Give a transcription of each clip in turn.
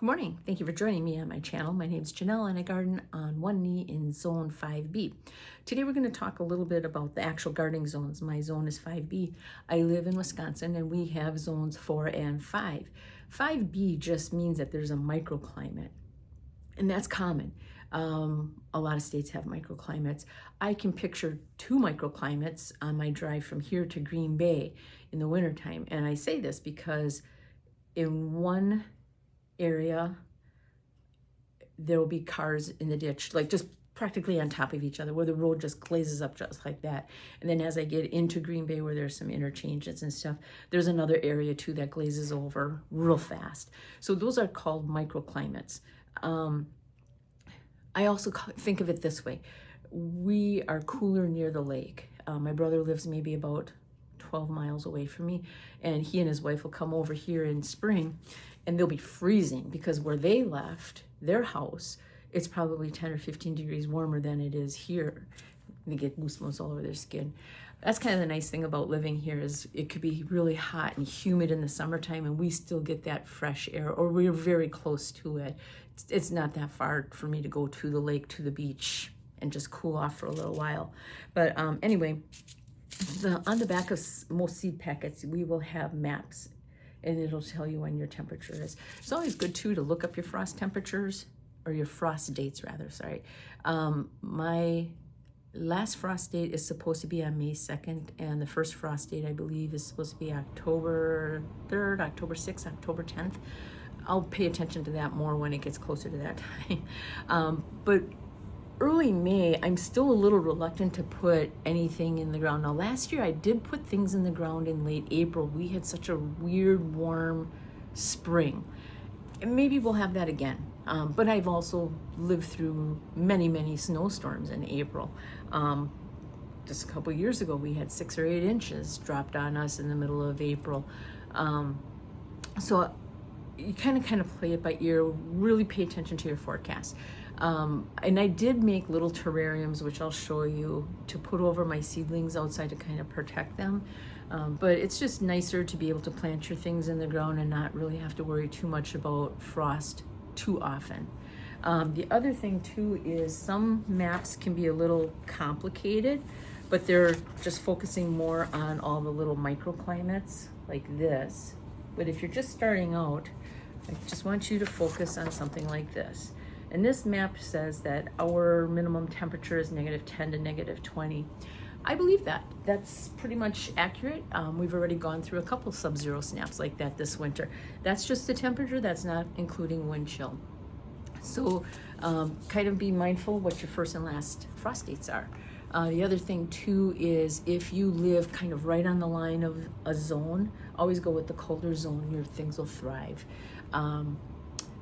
Good morning. Thank you for joining me on my channel. My name is Janelle and I garden on one knee in zone 5B. Today we're going to talk a little bit about the actual gardening zones. My zone is 5B. I live in Wisconsin and we have zones 4 and 5. 5B just means that there's a microclimate, and that's common. A lot of states have microclimates. I can picture two microclimates on my drive from here to Green Bay in the wintertime. And I say this because in one area there will be cars in the ditch, like just practically on top of each other, where the road just glazes up just like that. And then as I get into Green Bay, where there's some interchanges and stuff, there's another area too that glazes over real fast. So those are called microclimates. I also think of it this way: we are cooler near the lake. My brother lives maybe about 12 miles away from me, and he and his wife will come over here in spring and they'll be freezing because where they left their house, it's probably 10 or 15 degrees warmer than it is here. They get goosebumps all over their skin. That's kind of the nice thing about living here, is it could be really hot and humid in the summertime and we still get that fresh air, or we're very close to it. It's not that far for me to go to the lake, to the beach, and just cool off for a little while. But anyway, on the back of most seed packets, we will have maps, and it'll tell you when your temperature is. It's always good too to look up your frost temperatures, or your frost dates rather, sorry. My last frost date is supposed to be on May 2nd, and the first frost date I believe is supposed to be October 3rd, October 6th, October 10th. I'll pay attention to that more when it gets closer to that time. But early May, I'm still a little reluctant to put anything in the ground. Now, last year I did put things in the ground in late April. We had such a weird, warm spring. And maybe we'll have that again. But I've also lived through many, many snowstorms in April. Just a couple years ago, we had 6 or 8 inches dropped on us in the middle of April. So you kind of play it by ear, really pay attention to your forecast. And I did make little terrariums, which I'll show you, to put over my seedlings outside to kind of protect them. But it's just nicer to be able to plant your things in the ground and not really have to worry too much about frost too often. The other thing too is some maps can be a little complicated, but they're just focusing more on all the little microclimates like this. But if you're just starting out, I just want you to focus on something like this. And this map says that our minimum temperature is -10 to -20. I believe that. That's pretty much accurate. We've already gone through a couple sub-zero snaps like that this winter. That's just the temperature, that's not including wind chill. So kind of be mindful what your first and last frost dates are. The other thing too is if you live kind of right on the line of a zone, always go with the colder zone. Your things will thrive.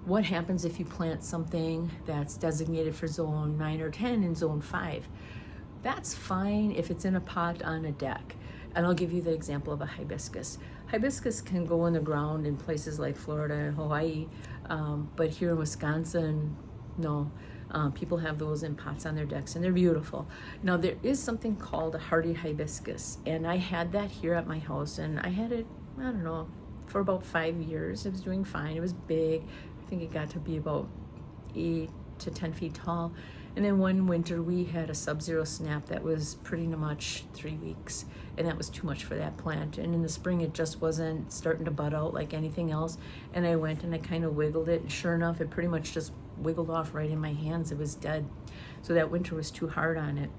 What happens if you plant something that's designated for zone 9 or 10 in zone 5? That's fine if it's in a pot on a deck. And I'll give you the example of a hibiscus. Hibiscus can go in the ground in places like Florida and Hawaii, but here in Wisconsin, no. People have those in pots on their decks and they're beautiful. Now there is something called a hardy hibiscus, and I had that here at my house, and I had it, I don't know, for about 5 years. It was doing fine. It was big. I think it got to be about 8 to 10 feet tall. And then one winter we had a sub-zero snap that was pretty much 3 weeks, and that was too much for that plant. And in the spring it just wasn't starting to bud out like anything else, and I went and I kind of wiggled it, and sure enough it pretty much just wiggled off right in my hands. It was dead. So that winter was too hard on it.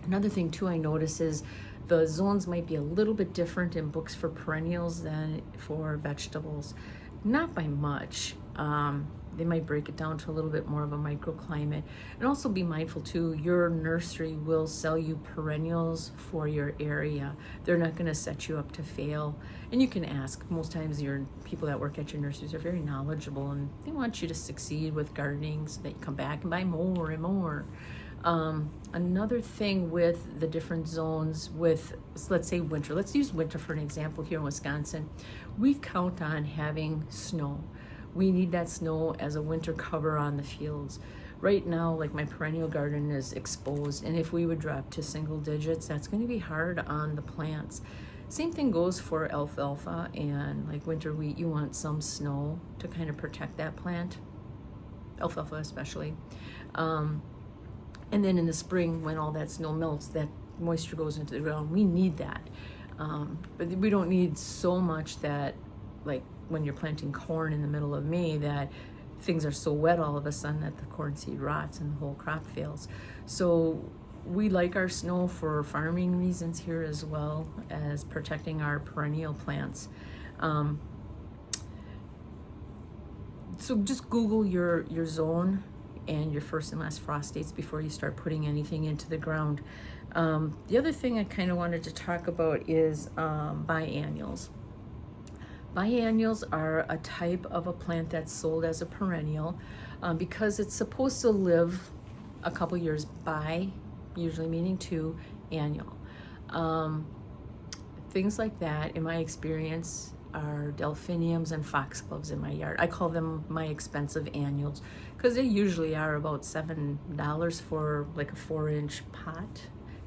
Another thing too I notice is the zones might be a little bit different in books for perennials than for vegetables. Not by much. They might break it down to a little bit more of a microclimate. And also be mindful too, your nursery will sell you perennials for your area. They're not gonna set you up to fail. And you can ask. Most times your people that work at your nurseries are very knowledgeable and they want you to succeed with gardening so that you come back and buy more and more. Another thing with the different zones with, let's say winter, let's use winter for an example here in Wisconsin. We count on having snow. We need that snow as a winter cover on the fields. Right now, like my perennial garden is exposed, and if we would drop to single digits, that's going to be hard on the plants. Same thing goes for alfalfa and like winter wheat. You want some snow to kind of protect that plant, alfalfa especially. And then in the spring, when all that snow melts, that moisture goes into the ground. We need that. But we don't need so much that, like when you're planting corn in the middle of May, that things are so wet all of a sudden that the corn seed rots and the whole crop fails. So we like our snow for farming reasons here, as well as protecting our perennial plants. So just Google your zone and your first and last frost dates before you start putting anything into the ground. The other thing I kind of wanted to talk about is biennials. Biennials are a type of a plant that's sold as a perennial because it's supposed to live a couple years by, usually meaning two, annual. Things like that, in my experience, are delphiniums and foxgloves in my yard. I call them my expensive annuals because they usually are about $7 for like a 4-inch pot.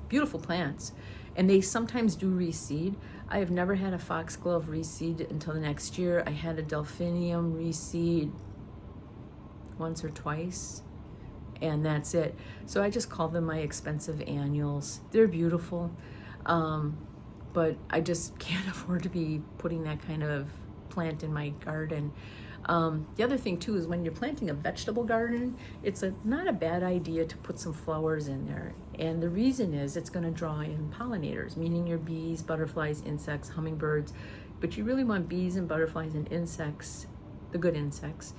Beautiful plants. And they sometimes do reseed. I have never had a foxglove reseed until the next year. I had a delphinium reseed once or twice, and that's it. So I just call them my expensive annuals. They're beautiful. But I just can't afford to be putting that kind of plant in my garden. The other thing too is when you're planting a vegetable garden, it's not a bad idea to put some flowers in there. And the reason is it's going to draw in pollinators, meaning your bees, butterflies, insects, hummingbirds. But you really want bees and butterflies and insects, the good insects,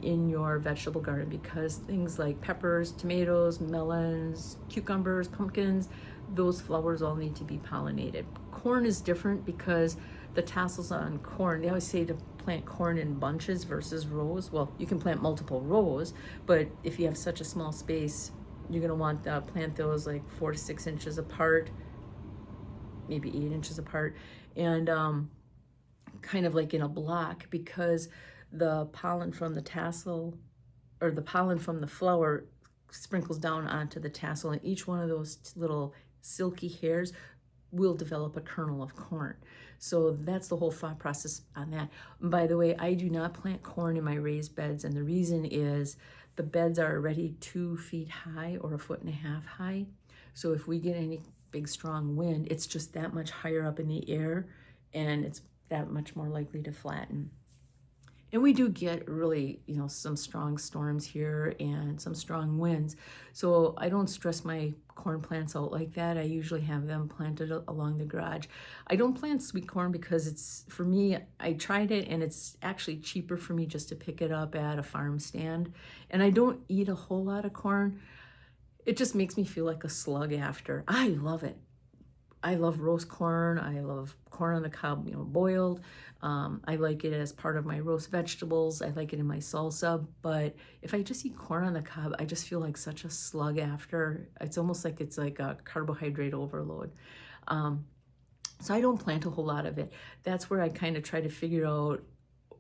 in your vegetable garden, because things like peppers, tomatoes, melons, cucumbers, pumpkins, those flowers all need to be pollinated. Corn is different because the tassels on corn, they always say to plant corn in bunches versus rows. Well, you can plant multiple rows, but if you have such a small space, you're going to want to plant those like 4 to 6 inches apart, maybe 8 inches apart, and kind of like in a block, because the pollen from the tassel, or the pollen from the flower, sprinkles down onto the tassel, and each one of those little silky hairs will develop a kernel of corn. So that's the whole thought process on that. By the way, I do not plant corn in my raised beds, and the reason is the beds are already 2 feet high or 1.5 feet high. So if we get any big strong wind, it's just that much higher up in the air, and it's that much more likely to flatten. And we do get really, some strong storms here and some strong winds. So I don't stress my corn plants out like that. I usually have them planted along the garage. I don't plant sweet corn because for me, I tried it and it's actually cheaper for me just to pick it up at a farm stand. And I don't eat a whole lot of corn. It just makes me feel like a slug after. I love it. I love roast corn. I love corn on the cob, boiled. I like it as part of my roast vegetables. I like it in my salsa. But if I just eat corn on the cob, I just feel like such a slug after. It's almost like it's like a carbohydrate overload. So I don't plant a whole lot of it. That's where I kind of try to figure out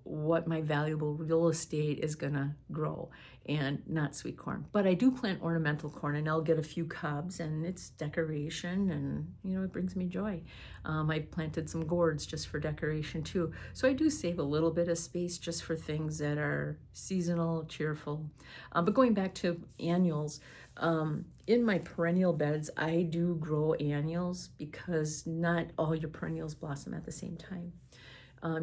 what my valuable real estate is gonna grow, and not sweet corn. But I do plant ornamental corn, and I'll get a few cobs, and it's decoration, and it brings me joy. I planted some gourds just for decoration too. So I do save a little bit of space just for things that are seasonal, cheerful. But going back to annuals, in my perennial beds, I do grow annuals because not all your perennials blossom at the same time.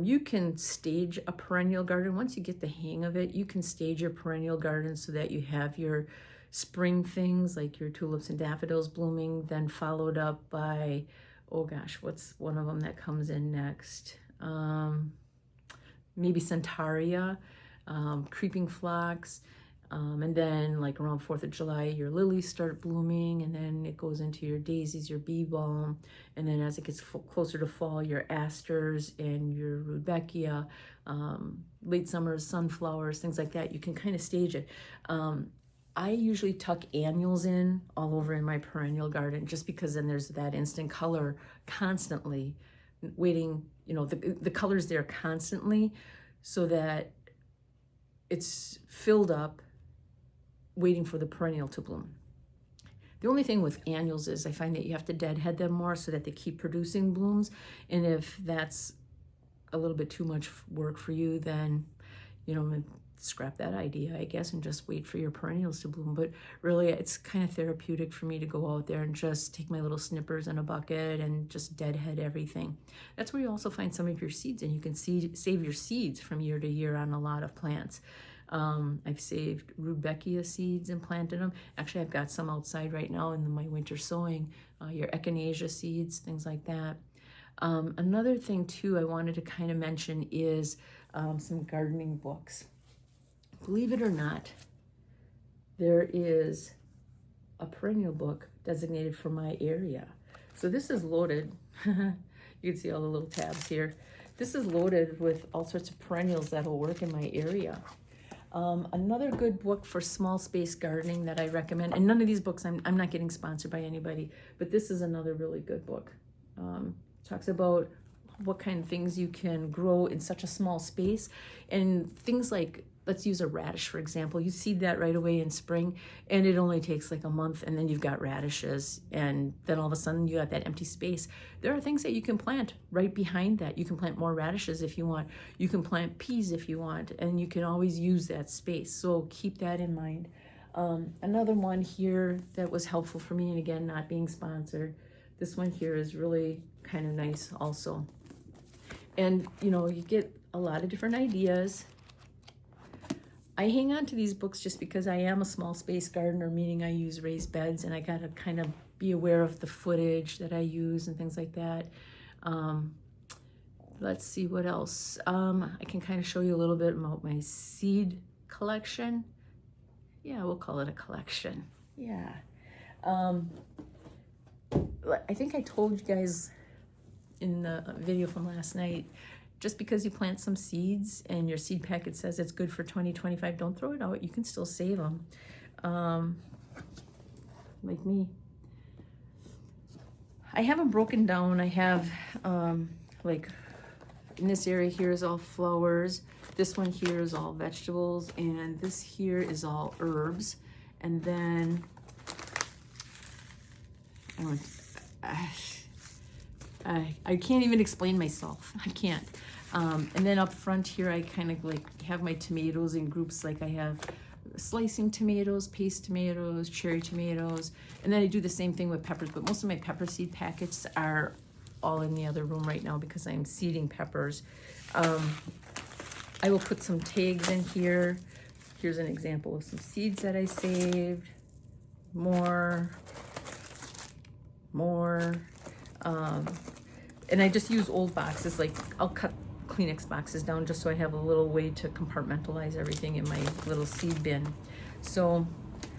You can stage a perennial garden. Once you get the hang of it, you can stage your perennial garden so that you have your spring things like your tulips and daffodils blooming, then followed up by, what's one of them that comes in next? Maybe Centaurea, creeping phlox, and then like around 4th of July, your lilies start blooming, and then it goes into your daisies, your bee balm, and then as it gets closer to fall, your asters and your rudbeckia, late summer sunflowers, things like that. You can kind of stage it. I usually tuck annuals in all over in my perennial garden, just because then there's that instant color constantly waiting, the color's there constantly, so that it's filled up waiting for the perennial to bloom. The only thing with annuals is I find that you have to deadhead them more so that they keep producing blooms. And if that's a little bit too much work for you, then, you know, scrap that idea, I guess, and just wait for your perennials to bloom. But really, it's kind of therapeutic for me to go out there and just take my little snippers in a bucket and just deadhead everything. That's where you also find some of your seeds, and you can save your seeds from year to year on a lot of plants. I've saved Rudbeckia seeds and planted them. Actually, I've got some outside right now in my winter sowing, your echinacea seeds, things like that. Another thing too I wanted to kind of mention is some gardening books. Believe it or not, there is a perennial book designated for my area. So this is loaded. You can see all the little tabs here. This is loaded with all sorts of perennials that'll work in my area. Another good book for small space gardening that I recommend, and none of these books, I'm not getting sponsored by anybody, but this is another really good book. Talks about what kind of things you can grow in such a small space, and things like, let's use a radish, for example. You seed that right away in spring, and it only takes like a month, and then you've got radishes, and then all of a sudden you got that empty space. There are things that you can plant right behind that. You can plant more radishes if you want. You can plant peas if you want, and you can always use that space. So keep that in mind. Another one here that was helpful for me, and again, not being sponsored, this one here is really kind of nice also. And, you know, you get a lot of different ideas. I hang on to these books just because I am a small space gardener, meaning I use raised beds, and I gotta kind of be aware of the footage that I use and things like that. Let's see what else. I can kind of show you a little bit about my seed collection. Yeah, we'll call it a collection. Yeah. I think I told you guys in the video from last night, just because you plant some seeds and your seed packet says it's good for 2025, don't throw it out. You can still save them. Like me. I have them broken down. I have, like, in this area here is all flowers. This one here is all vegetables. And this here is all herbs. And then, I can't even explain myself. I can't. And then up front here, I kind of like have my tomatoes in groups. Like I have slicing tomatoes, paste tomatoes, cherry tomatoes. And then I do the same thing with peppers, but most of my pepper seed packets are all in the other room right now because I'm seeding peppers. I will put some tags in here. Here's an example of some seeds that I saved. More. And I just use old boxes. Like I'll cut Kleenex boxes down just so I have a little way to compartmentalize everything in my little seed bin. So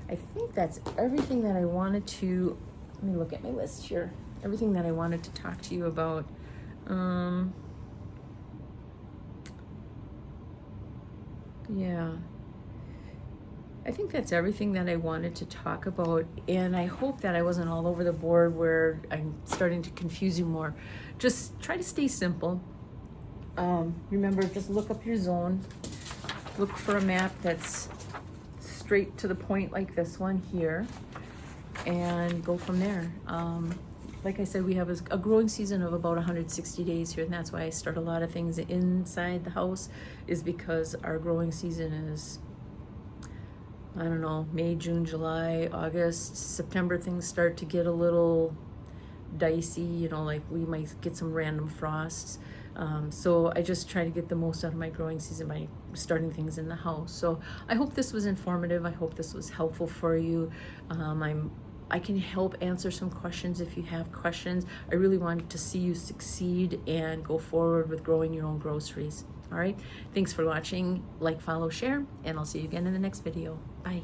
I think that's everything that I wanted to, let me look at my list here. Everything that I wanted to talk to you about. Yeah. I think that's everything that I wanted to talk about, and I hope that I wasn't all over the board where I'm starting to confuse you more. Just try to stay simple. Remember, just look up your zone. Look for a map that's straight to the point like this one here, and go from there. Like I said, we have a growing season of about 160 days here, and that's why I start a lot of things inside the house, is because our growing season is, I don't know, May, June, July, August, September, things start to get a little dicey, you know, like we might get some random frosts. So I just try to get the most out of my growing season by starting things in the house. So I hope this was informative. I hope this was helpful for you. I can help answer some questions if you have questions. I really want to see you succeed and go forward with growing your own groceries. All right. Thanks for watching. Like, follow, share, and I'll see you again in the next video. Bye.